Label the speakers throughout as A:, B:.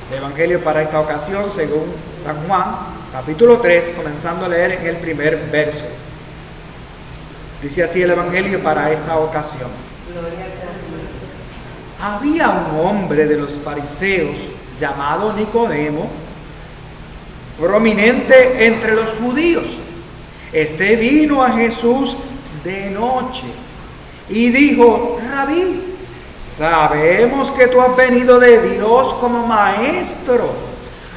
A: El Evangelio para esta ocasión, según San Juan, capítulo 3, comenzando a leer en el primer verso. Dice así el Evangelio para esta ocasión. Había un hombre de los fariseos llamado Nicodemo, prominente entre los judíos. Este vino a Jesús de noche y dijo: Rabí, sabemos que tú has venido de Dios como maestro,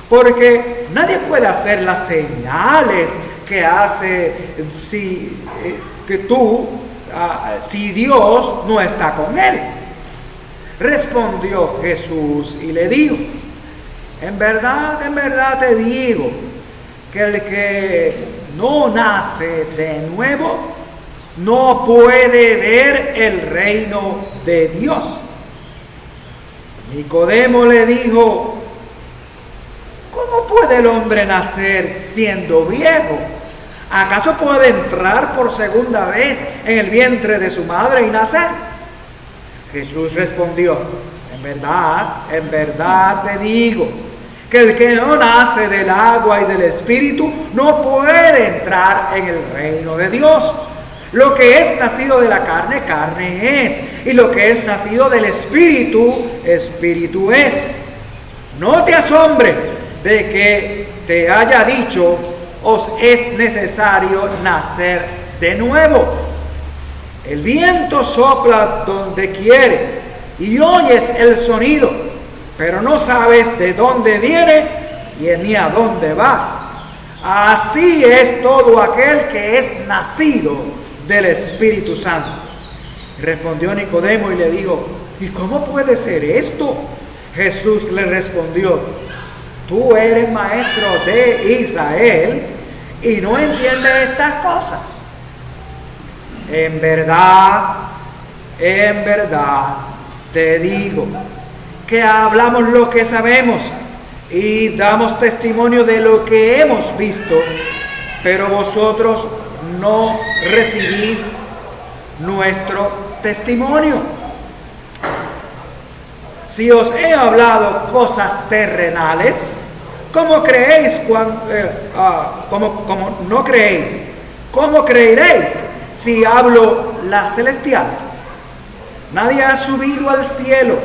A: porque nadie puede hacer las señales que hace si Dios no está con él. Respondió Jesús y le dijo: en verdad te digo que el que no nace de nuevo no puede ver el reino de Dios. Nicodemo le dijo: ¿cómo puede el hombre nacer siendo viejo? ¿Acaso puede entrar por segunda vez en el vientre de su madre y nacer? Jesús respondió: en verdad te digo que el que no nace del agua y del Espíritu no puede entrar en el reino de Dios. Lo que es nacido de la carne, carne es, y lo que es nacido del Espíritu, Espíritu es. No te asombres de que te haya dicho: os es necesario nacer de nuevo. El viento sopla donde quiere y oyes el sonido, pero no sabes de dónde viene y ni a dónde vas. Así es todo aquel que es nacido del Espíritu Santo. Respondió Nicodemo y le dijo: ¿y cómo puede ser esto? Jesús le respondió: tú eres maestro de Israel y no entiendes estas cosas. En verdad te digo que hablamos lo que sabemos y damos testimonio de lo que hemos visto, pero vosotros no recibís nuestro testimonio. Si os he hablado cosas terrenales, ¿cómo creéis como no creéis? ¿Cómo creeréis si hablo las celestiales? Nadie ha subido al cielo,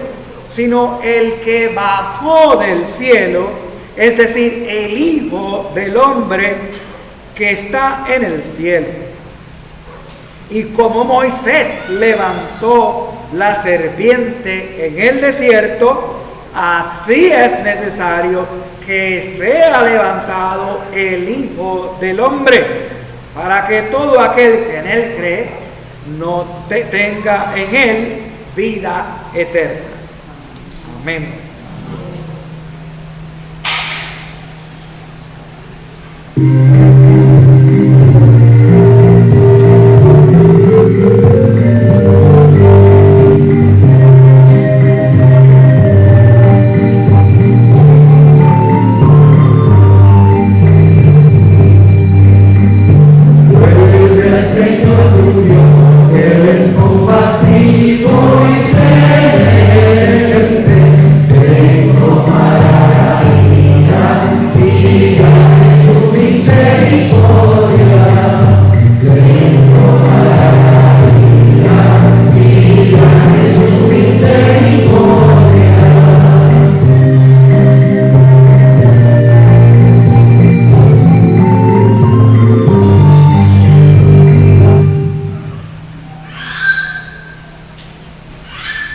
A: sino el que bajó del cielo, es decir, el Hijo del Hombre que está en el cielo. Y como Moisés levantó la serpiente en el desierto, así es necesario que sea levantado el Hijo del Hombre, para que todo aquel que en él cree no tenga en él vida eterna. Amén.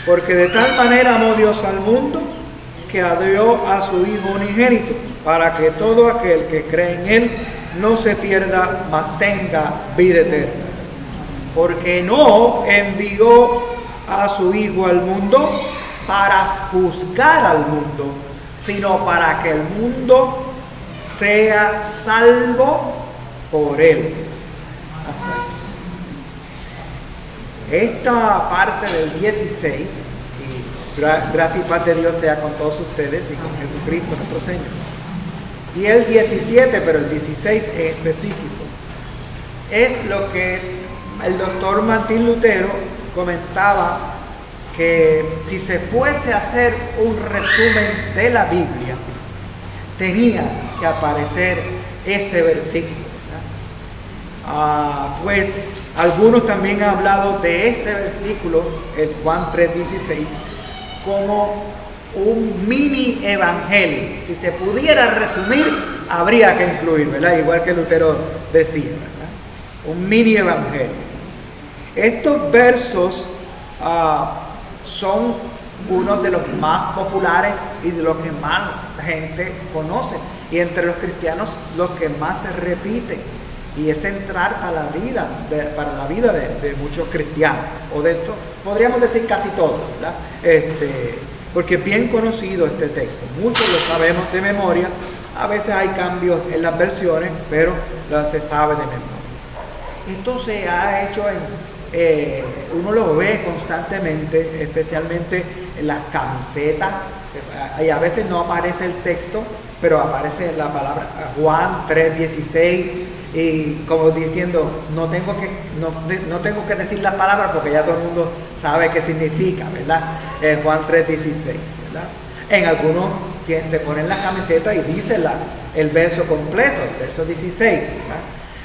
A: Porque de tal manera amó Dios al mundo que dio a su Hijo unigénito, para que todo aquel que cree en él no se pierda, mas tenga vida eterna. Porque no envió a su Hijo al mundo para juzgar al mundo, sino para que el mundo sea salvo por él. Hasta ahí. Esta parte del 16, y gracias y paz de Dios sea con todos ustedes y con Jesucristo nuestro Señor. Y el 17, pero el 16 en específico, es lo que el doctor Martín Lutero comentaba, que si se fuese a hacer un resumen de la Biblia, tenía que aparecer ese versículo, pues algunos también han hablado de ese versículo, el Juan 3:16, como un mini evangelio. Si se pudiera resumir, habría que incluir, ¿verdad? Igual que Lutero decía, ¿verdad? Un mini evangelio. Estos versos son uno de los más populares y de los que más la gente conoce, y entre los cristianos los que más se repiten, y es central para la vida de muchos cristianos, o de esto podríamos decir casi todos, ¿verdad? Porque es bien conocido este texto, muchos lo sabemos de memoria. A veces hay cambios en las versiones, pero se sabe de memoria. Esto se ha hecho uno lo ve constantemente, especialmente en las camisetas, y a veces no aparece el texto, pero aparece la palabra Juan 3:16, y como diciendo, no tengo que decir la palabra porque ya todo el mundo sabe qué significa, ¿verdad? Juan 3:16, ¿verdad? En algunos se ponen las camisetas y dice el verso completo, el verso 16, ¿verdad?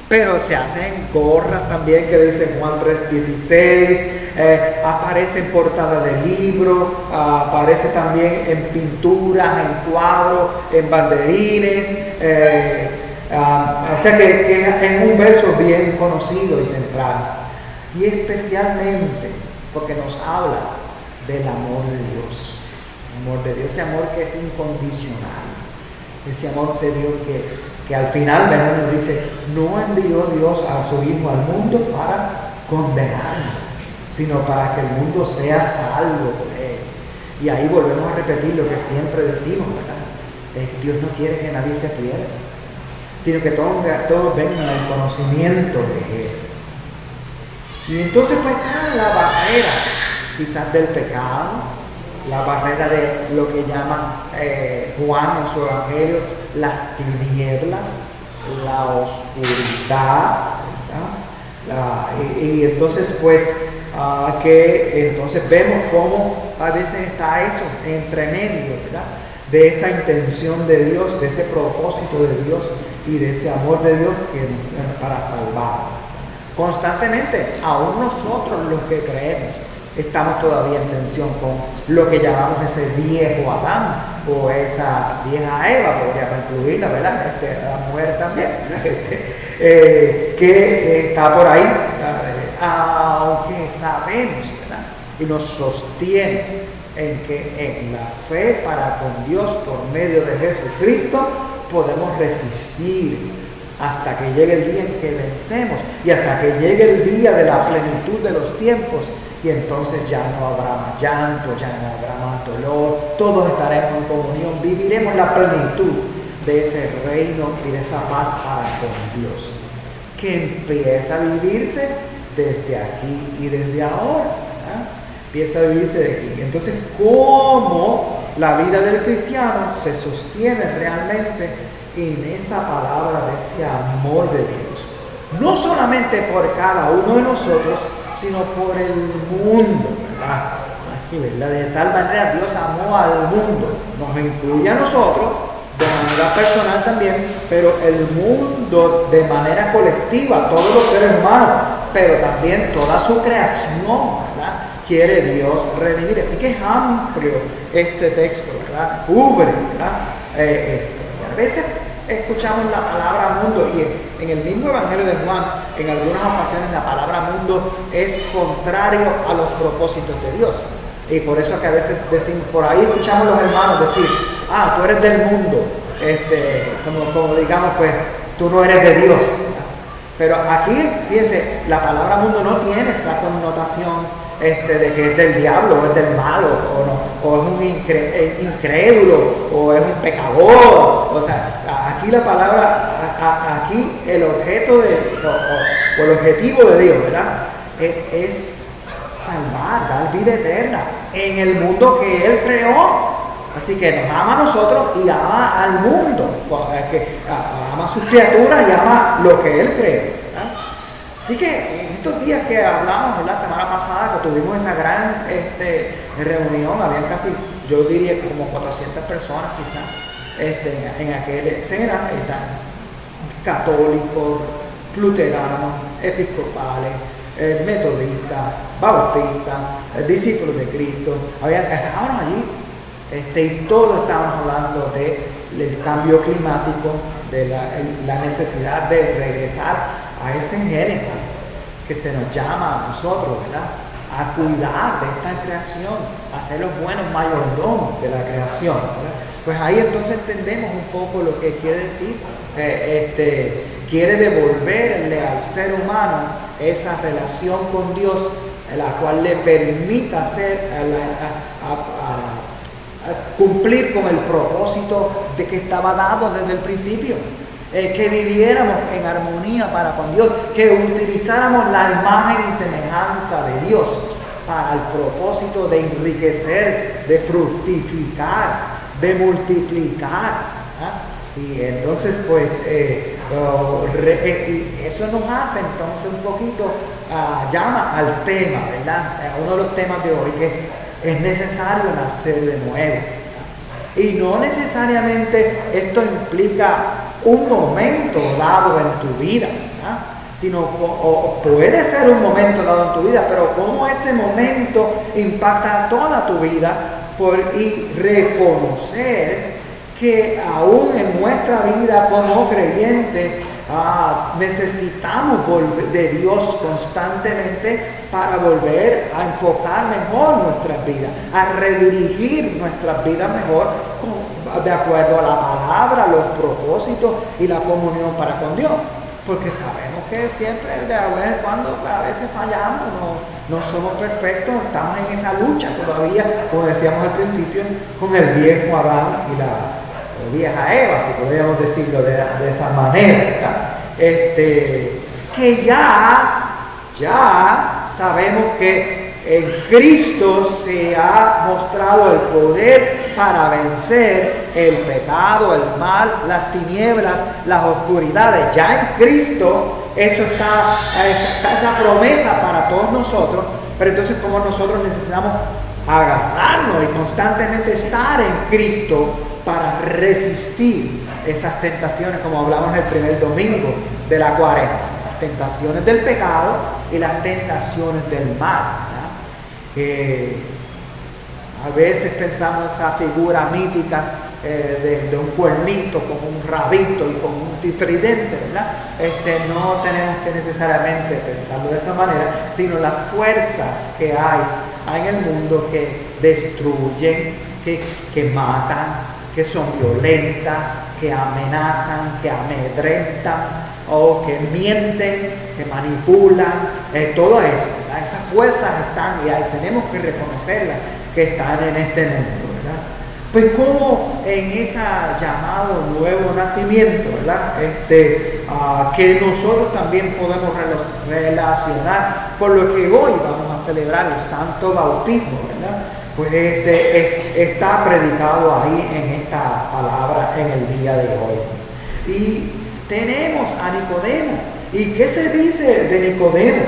A: Pero se hacen gorras también que dicen Juan 3:16, aparece en portada de libro, aparece también en pinturas, en cuadros, en banderines, o sea que es un verso bien conocido y central, y especialmente porque nos habla del amor de Dios, ese amor que es incondicional, ese amor de Dios que al final nos dice, no envió Dios a su Hijo al mundo para condenarnos, sino para que el mundo sea salvo por él. Y ahí volvemos a repetir lo que siempre decimos, ¿verdad? Dios no quiere que nadie se pierda, sino que todos vengan al conocimiento de él. Y entonces pues está la barrera quizás del pecado, la barrera de lo que llama Juan en su evangelio las tinieblas, la oscuridad, y entonces pues que entonces vemos cómo a veces está eso entre medio, ¿verdad? De esa intención de Dios, de ese propósito de Dios y de ese amor de Dios para salvar. Constantemente, aún nosotros los que creemos, estamos todavía en tensión con lo que llamamos ese viejo Adán o esa vieja Eva, podríamos incluirla, ¿verdad? La mujer también, que está por ahí, aunque sabemos, ¿verdad? Y nos sostiene en que en la fe para con Dios por medio de Jesucristo podemos resistir hasta que llegue el día en que vencemos y hasta que llegue el día de la plenitud de los tiempos, y entonces ya no habrá más llanto, ya no habrá más dolor, todos estaremos en comunión, viviremos la plenitud de ese reino y de esa paz para con Dios, que empieza a vivirse desde aquí y desde ahora, ¿verdad? Empieza a vivirse de aquí. Entonces, ¿cómo la vida del cristiano se sostiene realmente en esa palabra, de ese amor de Dios? No solamente por cada uno de nosotros, sino por el mundo, ¿verdad? Aquí, ¿verdad? De tal manera Dios amó al mundo, nos incluye a nosotros de manera personal también, pero el mundo de manera colectiva, todos los seres humanos, pero también toda su creación, ¿verdad? Quiere Dios redimir. Así que es amplio este texto, ¿verdad? Cubre, ¿verdad? A veces escuchamos la palabra mundo, y en el mismo evangelio de Juan, en algunas ocasiones la palabra mundo es contrario a los propósitos de Dios, y por eso que a veces decimos, por ahí escuchamos los hermanos decir, tú eres del mundo, como digamos, pues tú no eres de Dios. Pero aquí, fíjense, la palabra mundo no tiene esa connotación de que es del diablo, o es del malo, o es un incrédulo, o es un pecador. O sea, aquí la palabra, aquí el objeto o el objetivo de Dios, ¿verdad? Es salvar, dar vida eterna en el mundo que Él creó. Así que nos ama a nosotros y ama al mundo, que ama a sus criaturas y ama lo que Él creó, ¿verdad? Así que en estos días que hablamos, la semana pasada que tuvimos esa gran reunión, habían casi, yo diría como 400 personas quizás en aquel escena, están católicos, luteranos, episcopales, metodistas, bautistas, discípulos de Cristo, estábamos allí y todos estábamos hablando del cambio climático, de la necesidad de regresar a ese génesis que se nos llama a nosotros, ¿verdad? A cuidar de esta creación, a ser los buenos mayordomos de la creación, ¿verdad? Pues ahí entonces entendemos un poco lo que quiere decir, quiere devolverle al ser humano esa relación con Dios, la cual le permita cumplir con el propósito de que estaba dado desde el principio. Que viviéramos en armonía para con Dios, que utilizáramos la imagen y semejanza de Dios para el propósito de enriquecer, de fructificar, de multiplicar. Y entonces pues eso nos hace entonces un poquito, llama al tema, ¿verdad? Uno de los temas de hoy, que es necesario nacer de nuevo. Y no necesariamente esto implica un momento dado en tu vida, ¿verdad? Sino puede ser un momento dado en tu vida, pero cómo ese momento impacta toda tu vida y reconocer que aún en nuestra vida como creyentes necesitamos de Dios constantemente para volver a enfocar mejor nuestras vidas, a redirigir nuestras vidas mejor de acuerdo a la palabra, los propósitos y la comunión para con Dios. Porque sabemos que siempre, de vez en cuando, a veces fallamos, no somos perfectos, estamos en esa lucha todavía, como decíamos al principio, con el viejo Adán y la vieja Eva, si podríamos decirlo de esa manera, que ya sabemos que en Cristo se ha mostrado el poder para vencer el pecado, el mal, las tinieblas, las oscuridades. Ya en Cristo eso está esa promesa para todos nosotros, pero entonces como nosotros necesitamos agarrarnos y constantemente estar en Cristo para resistir esas tentaciones, como hablamos el primer domingo de la Cuaresma, las tentaciones del pecado y las tentaciones del mal, ¿verdad? Que a veces pensamos esa figura mítica de un cuernito con un rabito y con un tridente, ¿verdad? No tenemos que necesariamente pensarlo de esa manera, sino las fuerzas que hay en el mundo que destruyen, que matan, que son violentas, que amenazan, que amedrentan, o que mienten, que manipulan, todo eso, ¿verdad? Esas fuerzas están y ahí tenemos que reconocerlas, que están en este mundo, ¿verdad? Pues como en ese llamado nuevo nacimiento, ¿verdad? Que nosotros también podemos relacionar con lo que hoy vamos a celebrar, el santo bautismo, ¿verdad? Pues está predicado ahí en esta palabra en el día de hoy. Y tenemos a Nicodemo. ¿Y qué se dice de Nicodemo?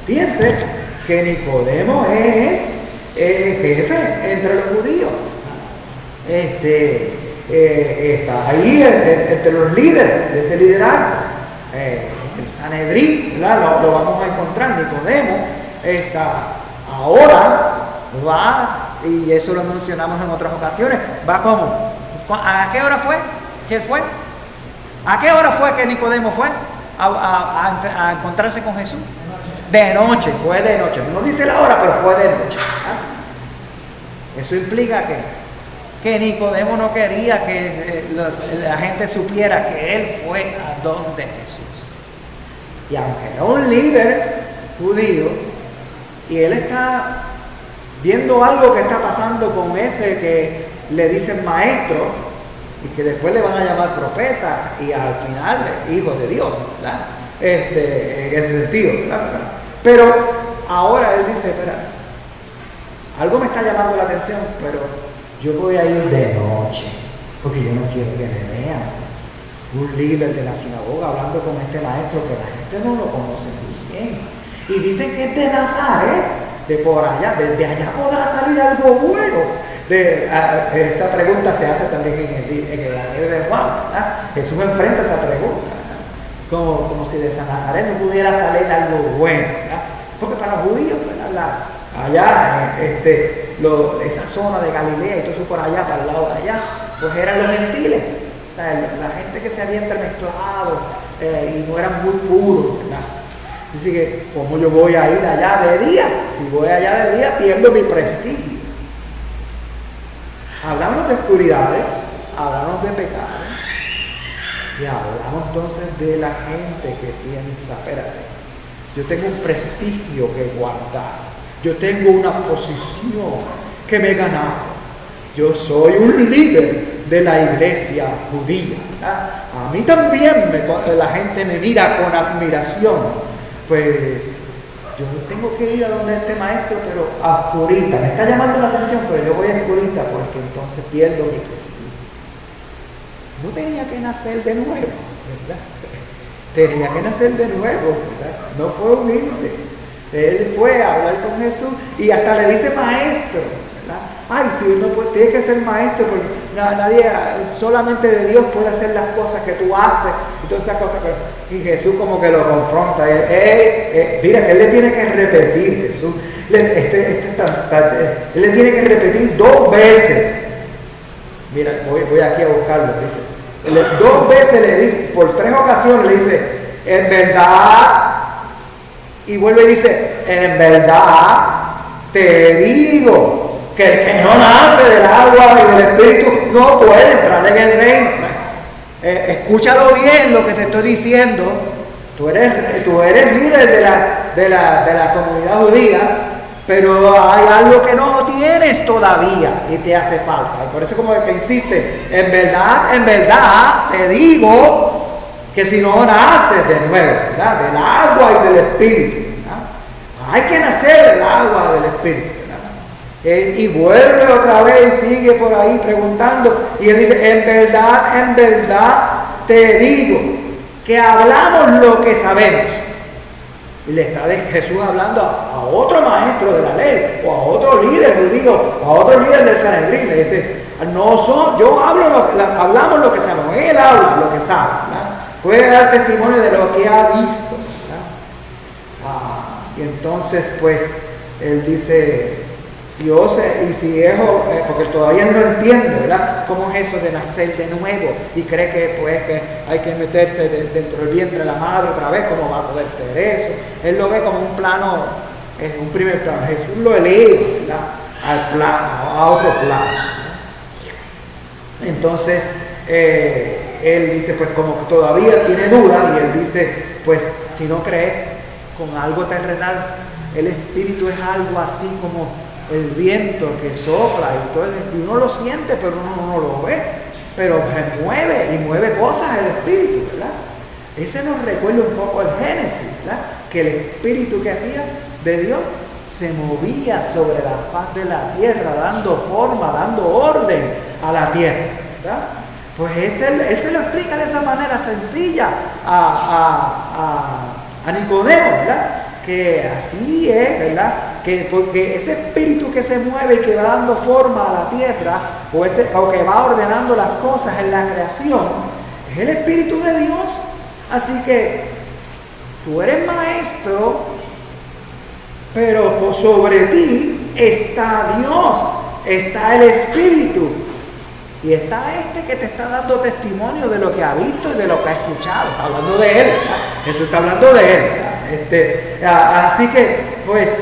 A: Fíjense que Nicodemo es jefe entre los judíos. Está ahí entre los líderes de ese liderazgo. El Sanedrín, ¿verdad? Lo vamos a encontrar. Nicodemo ahora va, y eso lo mencionamos en otras ocasiones, va como, ¿a qué hora fue? ¿Qué fue? ¿A qué hora fue que Nicodemo fue a encontrarse con Jesús? De noche, fue de noche. No dice la hora, pero fue de noche. Eso implica que Nicodemo no quería que la gente supiera que él fue a donde Jesús. Y aunque era un líder judío, y él está viendo algo que está pasando con ese que le dicen maestro, y que después le van a llamar profeta, y al final hijo de Dios, ¿verdad? En ese sentido, ¿verdad? Pero ahora él dice, espera, algo me está llamando la atención, pero yo voy a ir de noche, porque yo no quiero que me vean. un líder de la sinagoga hablando con este maestro que la gente no lo conoce muy bien. Y dicen que es de Nazaret, de por allá, desde allá podrá salir algo bueno. Esa pregunta se hace también en el Evangelio de Juan, ¿verdad? Jesús enfrenta esa pregunta, ¿verdad? Como si de San Nazaret no pudiera salir algo bueno, ¿verdad? Porque para los judíos, ¿verdad? Allá, esa zona de Galilea y todo eso por allá, para el lado de allá, pues eran los gentiles, la gente que se había entremezclado y no eran muy puros, ¿verdad? Dice que, ¿cómo yo voy a ir allá de día? Si voy allá de día, pierdo mi prestigio. Hablamos de oscuridades, hablamos de pecados y hablamos entonces de la gente que piensa, espérate, yo tengo un prestigio que guardar, yo tengo una posición que me he ganado, yo soy un líder de la iglesia judía, ¿verdad? A mí también la gente me mira con admiración, pues yo tengo que ir a donde este maestro, pero a oscurita. Me está llamando la atención, pero yo voy a oscurita porque entonces pierdo mi prestigio. No tenía que nacer de nuevo, ¿verdad? Tenía que nacer de nuevo, ¿verdad? No fue humilde. Él fue a hablar con Jesús y hasta le dice maestro, ¿verdad? Ay, si uno tiene que ser maestro, porque nadie, solamente de Dios puede hacer las cosas que tú haces y todas estas cosas. Y Jesús como que lo confronta. Mira que él le tiene que repetir, Jesús. Él le tiene que repetir 2 veces. Mira, voy aquí a buscarlo. Dice, 2 veces le dice, por 3 ocasiones le dice, en verdad, y vuelve y dice, en verdad te digo que el que no nace del agua y del Espíritu no puede entrar en el reino. O sea, escúchalo bien lo que te estoy diciendo. Tú eres líder de la comunidad judía, pero hay algo que no tienes todavía y te hace falta. Y por eso como que insiste, en verdad te digo que si no naces de nuevo, ¿verdad? Del agua y del Espíritu, ¿verdad? Hay que nacer del agua y del Espíritu. Y vuelve otra vez y sigue por ahí preguntando. Y él dice, en verdad te digo que hablamos lo que sabemos. Y le está Jesús hablando a otro maestro de la ley, o a otro líder judío, o a otro líder del Sanedrín. Le dice, hablamos lo que sabemos. Él habla lo que sabe, ¿verdad? Puede dar testimonio de lo que ha visto, ¿verdad? Y entonces pues él dice, porque todavía no lo entiende, ¿verdad? ¿Cómo es eso de nacer de nuevo? Y cree que pues que hay que meterse dentro del vientre de la madre otra vez, ¿cómo va a poder ser eso? Él lo ve como un plano, un primer plano. Jesús lo eleva, ¿verdad? Al plano, a otro plano. Entonces, él dice, pues como todavía tiene duda, y él dice, pues si no crees con algo terrenal, el espíritu es algo así como el viento que sopla y todo, y uno lo siente, pero uno no lo ve, pero se mueve y mueve cosas el espíritu, ¿verdad? Ese nos recuerda un poco el Génesis, ¿verdad? Que el espíritu que hacía de Dios se movía sobre la faz de la tierra, dando forma, dando orden a la tierra, ¿verdad? Pues él se lo explica de esa manera sencilla a Nicodemo, ¿verdad? Que así es, ¿verdad? Porque ese espíritu que se mueve y que va dando forma a la tierra, o que va ordenando las cosas en la creación, es el espíritu de Dios. Así que tú eres maestro, pero sobre ti está Dios, está el espíritu, y está que te está dando testimonio de lo que ha visto y de lo que ha escuchado. Está hablando de él, ¿verdad? Eso está hablando de él, ¿verdad? Así que pues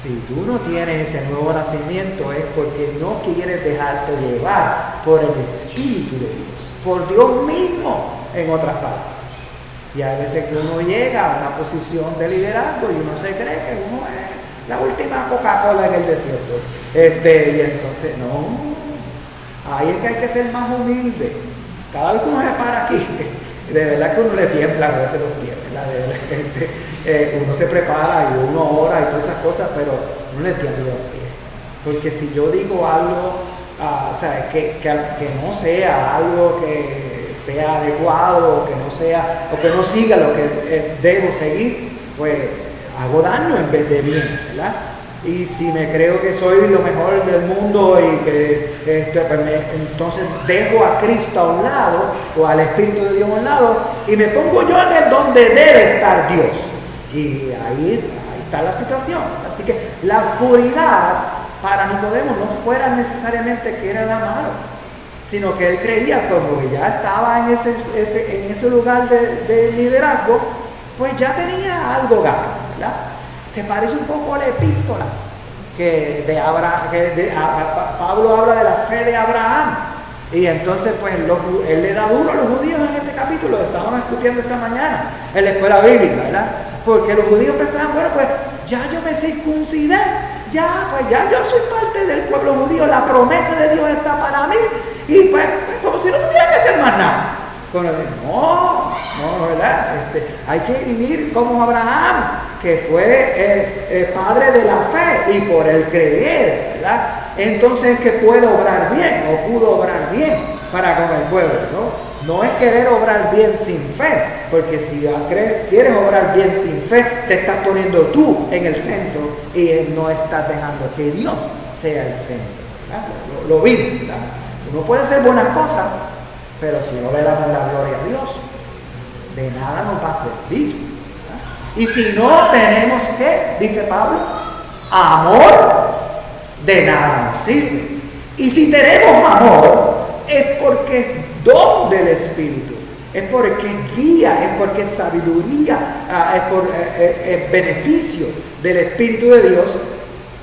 A: si tú no tienes ese nuevo nacimiento es porque no quieres dejarte llevar por el Espíritu de Dios, por Dios mismo, en otras palabras. Y a veces que uno llega a una posición de liderazgo y uno se cree que uno es la última Coca-Cola en el desierto. Y entonces, no, ahí es que hay que ser más humilde. Cada vez que uno se para aquí, de verdad que uno le tiembla a veces los pies, ¿verdad? De verdad, uno se prepara y uno ora y todas esas cosas, pero uno le tiembla los pies. Porque si yo digo algo o sea, que no sea algo que sea adecuado, que no sea, o que no siga lo que debo seguir, pues hago daño en vez de bien, ¿verdad? Y si me creo que soy lo mejor del mundo y que entonces dejo a Cristo a un lado o al Espíritu de Dios a un lado y me pongo yo en el donde debe estar Dios. Y ahí está la situación. Así que la oscuridad para Nicodemo no fuera necesariamente que era malo, sino que él creía como que ya estaba en ese lugar de liderazgo, pues ya tenía algo ganado, ¿verdad? Se parece un poco a la epístola Pablo habla de la fe de Abraham. Y entonces pues él le da duro a los judíos en ese capítulo, lo estábamos discutiendo esta mañana en la escuela bíblica, ¿verdad? Porque los judíos pensaban, bueno, pues ya yo me circuncidé, ya yo soy parte del pueblo judío, la promesa de Dios está para mí, y pues como si no tuviera que hacer más nada. No, ¿verdad? Hay que vivir como Abraham, que fue padre de la fe, y por el creer, ¿verdad? Entonces es que puede obrar bien, o pudo obrar bien para con el pueblo, ¿no? No es querer obrar bien sin fe, porque si quieres obrar bien sin fe, te estás poniendo tú en el centro y no estás dejando que Dios sea el centro, ¿verdad? Lo vimos, ¿verdad? Uno puede hacer buenas cosas, pero si no le damos la gloria a Dios, de nada nos va a servir, ¿verdad? Y si no tenemos ¿qué? Dice Pablo, amor, de nada nos sirve. Y si tenemos amor, es porque es don del Espíritu, es porque es guía, es porque es sabiduría, es por beneficio del Espíritu de Dios,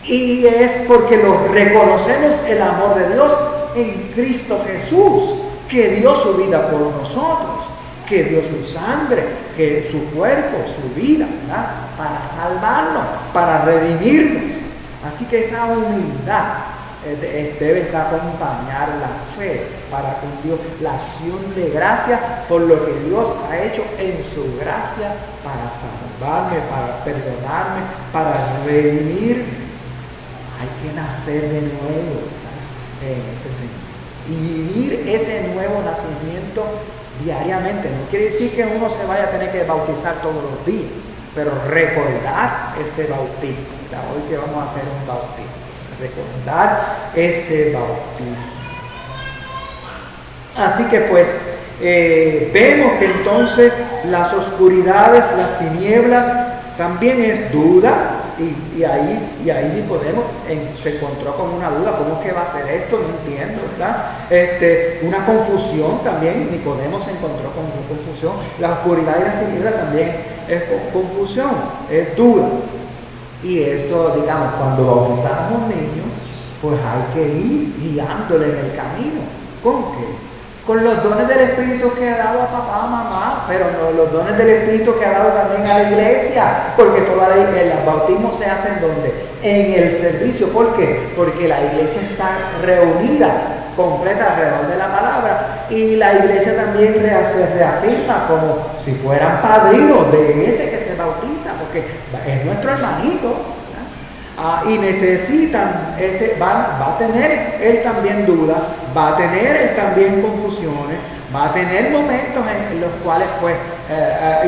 A: y es porque lo reconocemos el amor de Dios en Cristo Jesús, que dio su vida por nosotros, que dio su sangre, que su cuerpo, su vida, ¿verdad? Para salvarnos, para redimirnos. Así que esa humildad debe acompañar la fe para con Dios, la acción de gracia por lo que Dios ha hecho en su gracia para salvarme, para perdonarme, para redimir. Hay que nacer de nuevo, ¿verdad? En ese sentido. Y vivir ese nuevo nacimiento diariamente. No quiere decir que uno se vaya a tener que bautizar todos los días, pero recordar ese bautismo. Hoy que vamos a hacer un bautismo, recordar ese bautismo. Así que pues vemos que entonces las oscuridades, las tinieblas, también es duda. Y ahí Nicodemo se encontró con una duda. ¿Cómo es que va a ser esto? No entiendo, ¿verdad? Una confusión también. Nicodemo se encontró con una confusión. La oscuridad y la tiniebla también es confusión, es duda. Y eso, digamos, cuando bautizamos a un niño, pues hay que ir guiándole en el camino. ¿Con qué? Con los dones del Espíritu que ha dado a papá, a mamá, pero no, los dones del Espíritu que ha dado también a la iglesia, porque el bautismo se hace ¿en dónde? En el servicio. ¿Por qué? Porque la iglesia está reunida, completa alrededor de la palabra, y la iglesia también se reafirma como si fueran padrinos de ese que se bautiza, porque es nuestro hermanito. Y necesitan va a tener él también dudas, va a tener él también confusiones, va a tener momentos en los cuales pues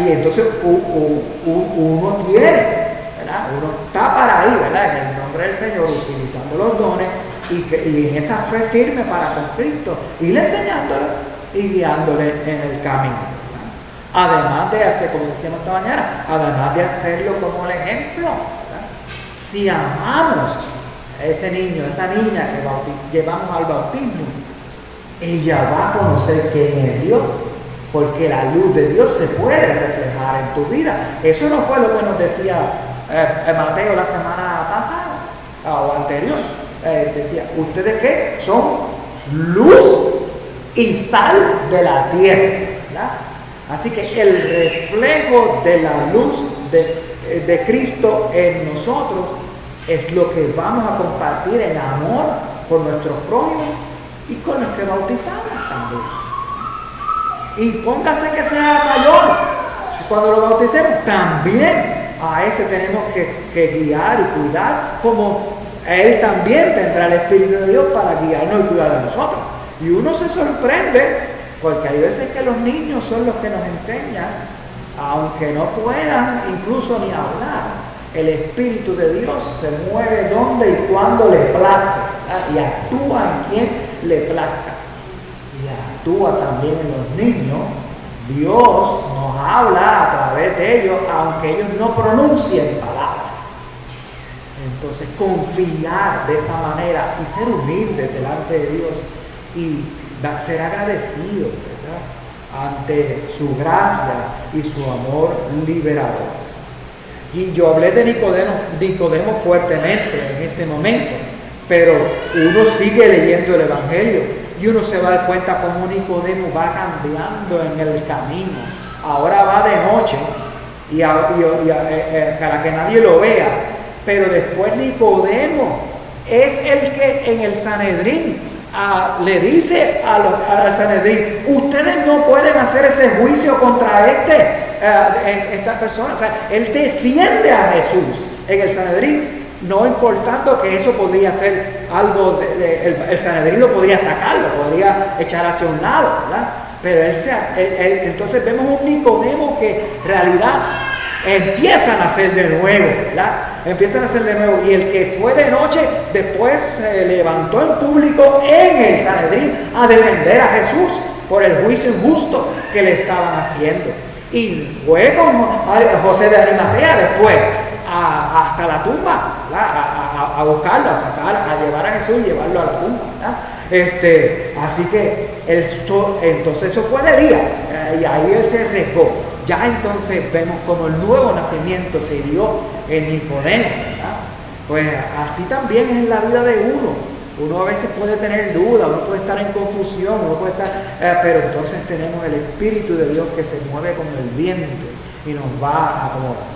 A: y entonces uno tiene, ¿verdad? Uno está para ahí, ¿verdad? En el nombre del Señor, utilizando los dones y en esa fe firme para con Cristo, irle enseñándole y guiándole en el camino, ¿verdad? Además de hacer, como decíamos esta mañana, además de hacerlo como el ejemplo. Si amamos a ese niño, a esa niña que llevamos al bautismo, ella va a conocer quién es Dios, porque la luz de Dios se puede reflejar en tu vida. Eso no fue lo que nos decía Mateo la semana pasada o anterior. Decía, ¿ustedes qué? Son luz y sal de la tierra, ¿verdad? Así que el reflejo de la luz de Cristo en nosotros es lo que vamos a compartir en amor con nuestros prójimos y con los que bautizamos también. Y póngase que sea mayor, cuando lo bauticemos también a ese tenemos que guiar y cuidar como Él también tendrá el Espíritu de Dios para guiarnos y cuidar de nosotros. Y uno se sorprende porque hay veces que los niños son los que nos enseñan, aunque no puedan incluso ni hablar. El Espíritu de Dios se mueve donde y cuando le place, ¿verdad? Y actúa en quien le plazca. Y actúa también en los niños. Dios nos habla a través de ellos, aunque ellos no pronuncien palabras. Entonces, confiar de esa manera y ser humildes delante de Dios y ser agradecidos, ¿verdad?, ante su gracia y su amor liberador. Y yo hablé de Nicodemo fuertemente en este momento, pero uno sigue leyendo el Evangelio y uno se va a dar cuenta cómo Nicodemo va cambiando en el camino. Ahora va de noche para que nadie lo vea, pero después Nicodemo es el que en el Sanedrín le dice al Sanedrín: ustedes no pueden hacer ese juicio contra esta persona. O sea, él defiende a Jesús en el Sanedrín, no importando que eso podría ser algo, el Sanedrín lo podría sacar, lo podría echar hacia un lado, ¿verdad? Pero entonces vemos un Nicodemo que en realidad empiezan a hacer de nuevo, ¿verdad? Empiezan a hacer de nuevo. Y el que fue de noche, después se levantó en público en el Sanedrín a defender a Jesús por el juicio injusto que le estaban haciendo. Y fue con José de Arimatea después hasta la tumba, ¿verdad? A buscarlo, a sacar, a llevar a Jesús y llevarlo a la tumba, ¿verdad? Así que entonces eso fue de día, y ahí él se arriesgó. Ya entonces vemos como el nuevo nacimiento se dio en Nicodemo, ¿verdad? Pues así también es en la vida de uno. Uno a veces puede tener dudas, uno puede estar en confusión, uno puede estar, pero entonces tenemos el Espíritu de Dios que se mueve con el viento y nos va acomodando.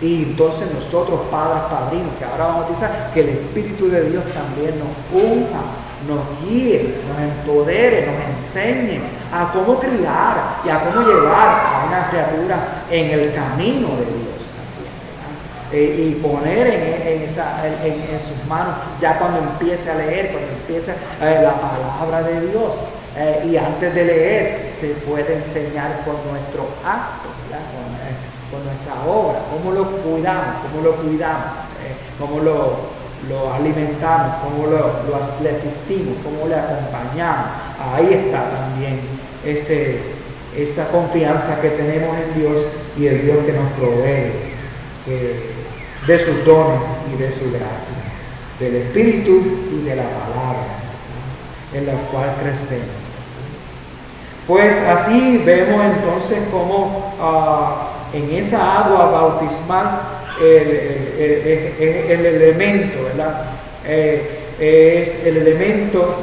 A: Y entonces nosotros, padres, padrinos, que ahora vamos a bautizar, que el Espíritu de Dios también nos unja, nos guíe, nos empodere, nos enseñe a cómo criar y a cómo llevar a una criatura en el camino de Dios también, ¿verdad? Y poner en sus manos, ya cuando empiece a leer, cuando empiece la palabra de Dios, y antes de leer se puede enseñar con nuestros actos, ¿verdad? Con nuestra obra, cómo lo cuidamos, cómo lo alimentamos, cómo le asistimos, cómo le acompañamos. Ahí está también esa confianza que tenemos en Dios y el Dios que nos provee de sus dones y de su gracia, del Espíritu y de la palabra, en la cual crecemos. Pues así vemos entonces cómo en esa agua bautismal el elemento, ¿verdad? Es el elemento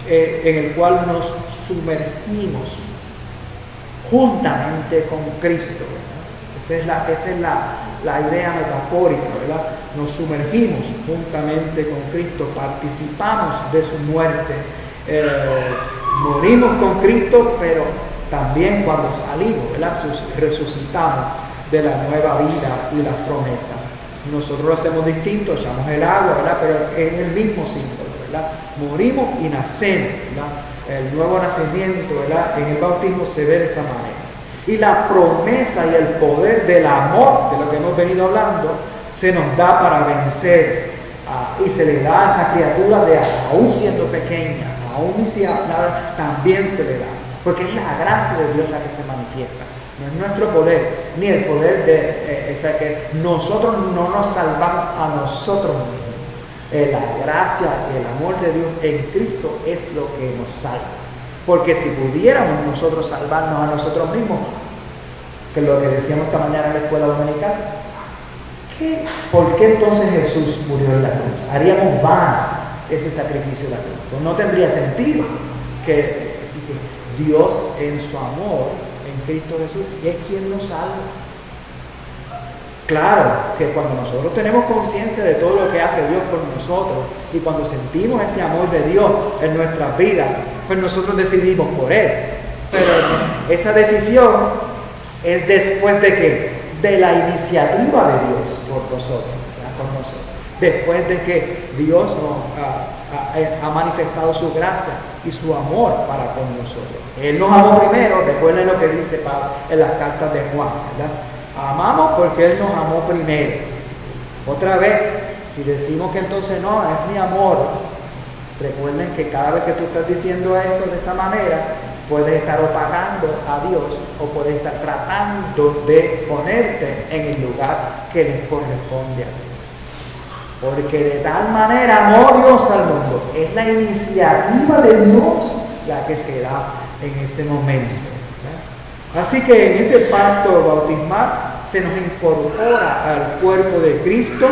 A: en el cual nos sumergimos juntamente con Cristo, ¿verdad? Esa es la idea metafórica, ¿verdad? Nos sumergimos juntamente con Cristo, participamos de su muerte, morimos con Cristo, pero también cuando salimos, ¿verdad?, resucitamos de la nueva vida y las promesas. Nosotros lo hacemos distinto, echamos el agua, ¿verdad?, pero es el mismo símbolo, ¿verdad? Morimos y nacemos, ¿verdad? El nuevo nacimiento, ¿verdad?, en el bautismo se ve de esa manera. Y la promesa y el poder del amor, de lo que hemos venido hablando, se nos da para vencer, y se le da a esa criatura aún siendo pequeña, aún si hablar, también se le da, porque es la gracia de Dios la que se manifiesta. No es nuestro poder, ni el poder que nosotros no nos salvamos a nosotros mismos. La gracia y el amor de Dios en Cristo es lo que nos salva. Porque si pudiéramos nosotros salvarnos a nosotros mismos, que es lo que decíamos esta mañana en la escuela dominical, ¿por qué entonces Jesús murió en la cruz? Haríamos vano ese sacrificio de la cruz. Pues no tendría sentido que Dios en su amor en Cristo Jesús es quien nos salva. Claro que cuando nosotros tenemos conciencia de todo lo que hace Dios por nosotros y cuando sentimos ese amor de Dios en nuestras vidas, pues nosotros decidimos por Él. Pero esa decisión es después de la iniciativa de Dios por nosotros, ¿verdad? Con nosotros. después de que Dios ha manifestado su gracia y su amor para con nosotros. Él nos amó primero, recuerden lo que dice Pablo en las cartas de Juan, ¿verdad? Amamos porque Él nos amó primero. Otra vez, si decimos que entonces no, es mi amor, recuerden que cada vez que tú estás diciendo eso de esa manera, puedes estar opacando a Dios o puedes estar tratando de ponerte en el lugar que les corresponde a Dios. Porque de tal manera amó Dios al mundo. Es la iniciativa de Dios la que se da en ese momento, ¿verdad? Así que en ese pacto bautismal se nos incorpora al cuerpo de Cristo.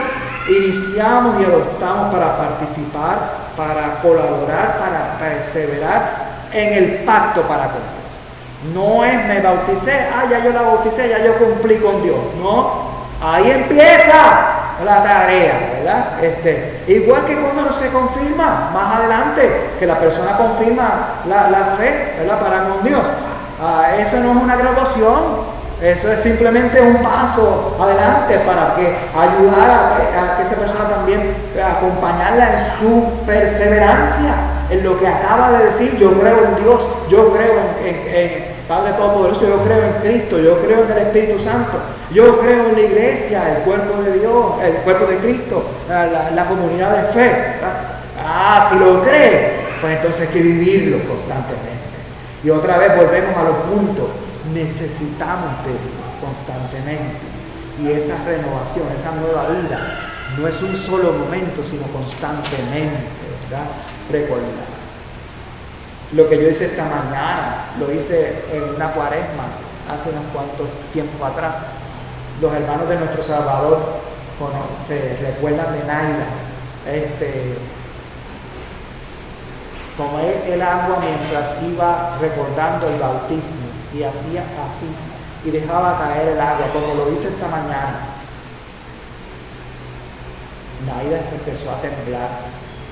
A: Iniciamos y adoptamos para participar, para colaborar, para perseverar en el pacto para con Dios. No es me bauticé, ya yo la bauticé, ya yo cumplí con Dios. No, ahí empieza la tarea, ¿verdad? Igual que cuando se confirma más adelante, que la persona confirma la fe, ¿verdad? Para con Dios. Eso no es una graduación, eso es simplemente un paso adelante para que ayudar a que esa persona también, acompañarla en su perseverancia, en lo que acaba de decir. Yo creo en Dios, yo creo en Padre Todopoderoso, yo creo en Cristo, yo creo en el Espíritu Santo, yo creo en la iglesia, el cuerpo de Dios, el cuerpo de Cristo, la comunidad de fe, ¿verdad? Si lo cree, pues entonces hay que vivirlo constantemente. Y otra vez volvemos a los puntos, necesitamos de Dios constantemente. Y esa renovación, esa nueva vida, no es un solo momento, sino constantemente, ¿verdad? Recordar. Lo que yo hice esta mañana, lo hice en una cuaresma, hace unos cuantos tiempos atrás. Los hermanos de nuestro Salvador se recuerdan de Naila. Tomé el agua mientras iba recordando el bautismo y hacía así y dejaba caer el agua, como lo hice esta mañana. Naila empezó a temblar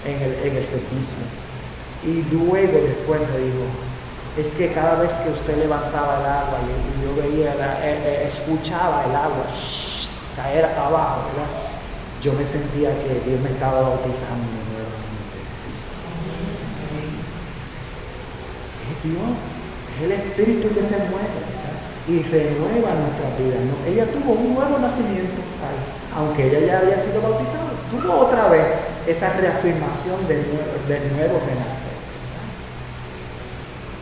A: en el servicio. Y luego después me dijo, es que cada vez que usted levantaba el agua y yo veía, escuchaba el agua caer abajo, ¿verdad? Yo me sentía que Dios me estaba bautizando nuevamente. ¿Sí? Es Dios, es el Espíritu que se mueve, ¿verdad? Y renueva nuestras vidas, ¿no? Ella tuvo un nuevo nacimiento ahí, aunque ella ya había sido bautizada, tuvo otra vez esa reafirmación del nuevo renacer.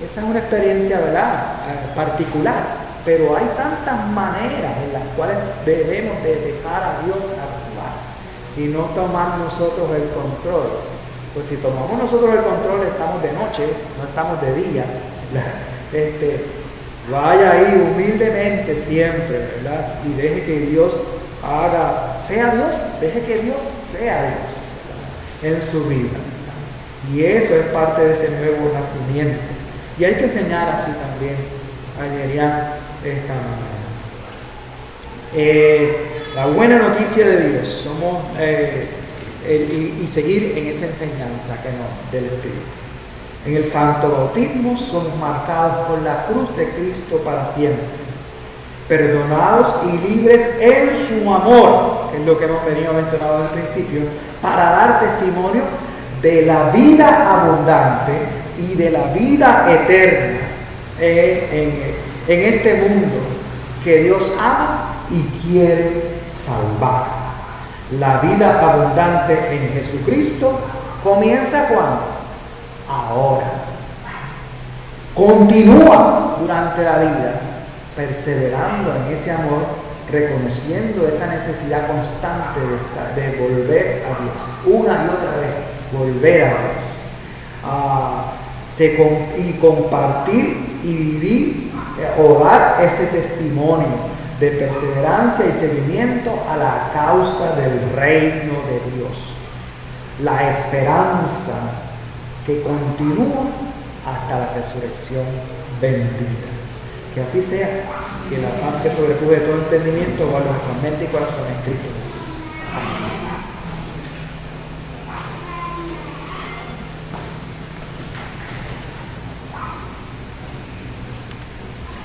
A: Esa es una experiencia, ¿verdad?, particular, pero hay tantas maneras en las cuales debemos de dejar a Dios actuar y no tomar nosotros el control. Pues si tomamos nosotros el control, estamos de noche, no estamos de día. Vaya ahí humildemente siempre, ¿verdad? Y deje que Dios sea Dios, deje que Dios sea Dios en su vida. Y eso es parte de ese nuevo nacimiento. Y hay que enseñar así también a Yerian esta manera. La buena noticia de Dios, somos y seguir en esa enseñanza del Espíritu. En el santo bautismo somos marcados por la cruz de Cristo para siempre, perdonados y libres en su amor, que es lo que hemos venido mencionando al principio, para dar testimonio de la vida abundante y de la vida eterna en este mundo que Dios ama y quiere salvar. La vida abundante en Jesucristo comienza ¿cuándo? Ahora. Continúa durante la vida, perseverando en ese amor, reconociendo esa necesidad constante de volver a Dios, una y otra vez, volver a Dios, y compartir y vivir o dar ese testimonio de perseverancia y seguimiento a la causa del reino de Dios, la esperanza que continúa hasta la resurrección bendita. Que así sea, que la paz que sobrepuja todo entendimiento guarde nuestra mente y corazón en Cristo.